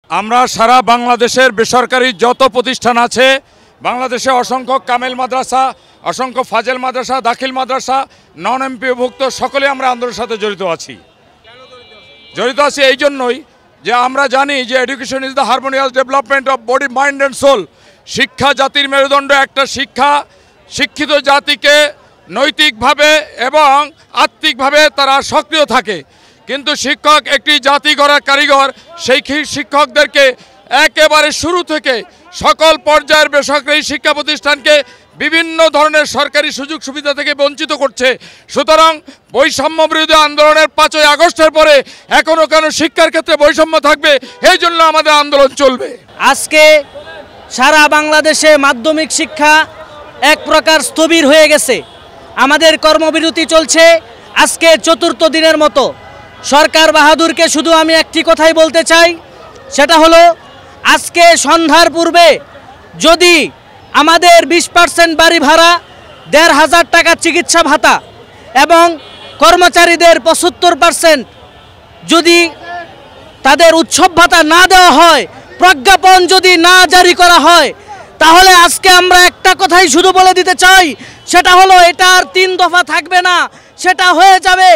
আমরা সারা বাংলাদেশের বেসরকারি যত প্রতিষ্ঠান আছে, বাংলাদেশে অসংখ্য কামেল মাদ্রাসা, অসংখ্য ফাজেল মাদ্রাসা, দাখিল মাদ্রাসা, নন এমপিওভুক্ত সকলে আমরা আন্দোলনের সাথে জড়িত আছি এই জন্যই যে আমরা জানি যে education is the harmonious development of body, mind and soul. শিক্ষা জাতির মেরুদণ্ড। একটা শিক্ষিত জাতিকে নৈতিকভাবে এবং আত্মিকভাবে তারা সক্রিয় থাকে, কিন্তু শিক্ষক একটি জাতি গড়ার কারিগর। সেই শিক্ষকদেরকে একেবারে শুরু থেকে সকল পর্যায়ের বেসরকারি শিক্ষা প্রতিষ্ঠানকে বিভিন্ন ধরনের সরকারি সুযোগ সুবিধা থেকে বঞ্চিত করছে। সুতরাং বৈষম্য বিরোধী আন্দোলনের 5ই আগস্টের পরে এখনও কেন শিক্ষার ক্ষেত্রে বৈষম্য থাকবে, এই জন্য আমাদের আন্দোলন চলবে। আজকে সারা বাংলাদেশে মাধ্যমিক শিক্ষা এক প্রকার স্থবির হয়ে গেছে। আমাদের কর্মবিরতি চলছে আজকে 4র্থ দিনের মতো। সরকার বাহাদুরকে শুধু আমি একটি কথাই বলতে চাই, সেটা হলো আজকে সন্ধ্যার পূর্বে যদি আমাদের 20% বাড়ি ভাড়া, 1,500 টাকা চিকিৎসা ভাতা এবং কর্মচারীদের 75% যদি তাদের উৎসব ভাতা না দেওয়া হয়, প্রজ্ঞাপন যদি না জারি করা হয়, তাহলে আজকে আমরা একটা কথাই শুধু বলে দিতে চাই, সেটা হলো এটা আর 3 দফা থাকবে না, সেটা হয়ে যাবে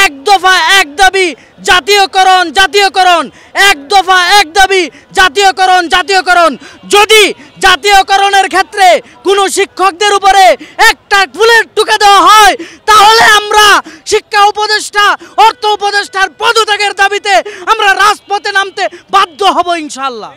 1 দফা 1 দাবি জাতীয়করণ, জাতীয়করণ, 1 দফা 1 দাবি জাতীয়করণ, জাতীয়করণ। যদি জাতীয়করণের ক্ষেত্রে কোনো শিক্ষকদের উপরে একটা ফুলের টুকা দেওয়া হয়, তাহলে আমরা শিক্ষা উপদেষ্টা, অর্থ উপদেষ্টার পদত্যাগের দাবিতে আমরা রাজপথে নামতে বাধ্য হব ইনশাআল্লাহ।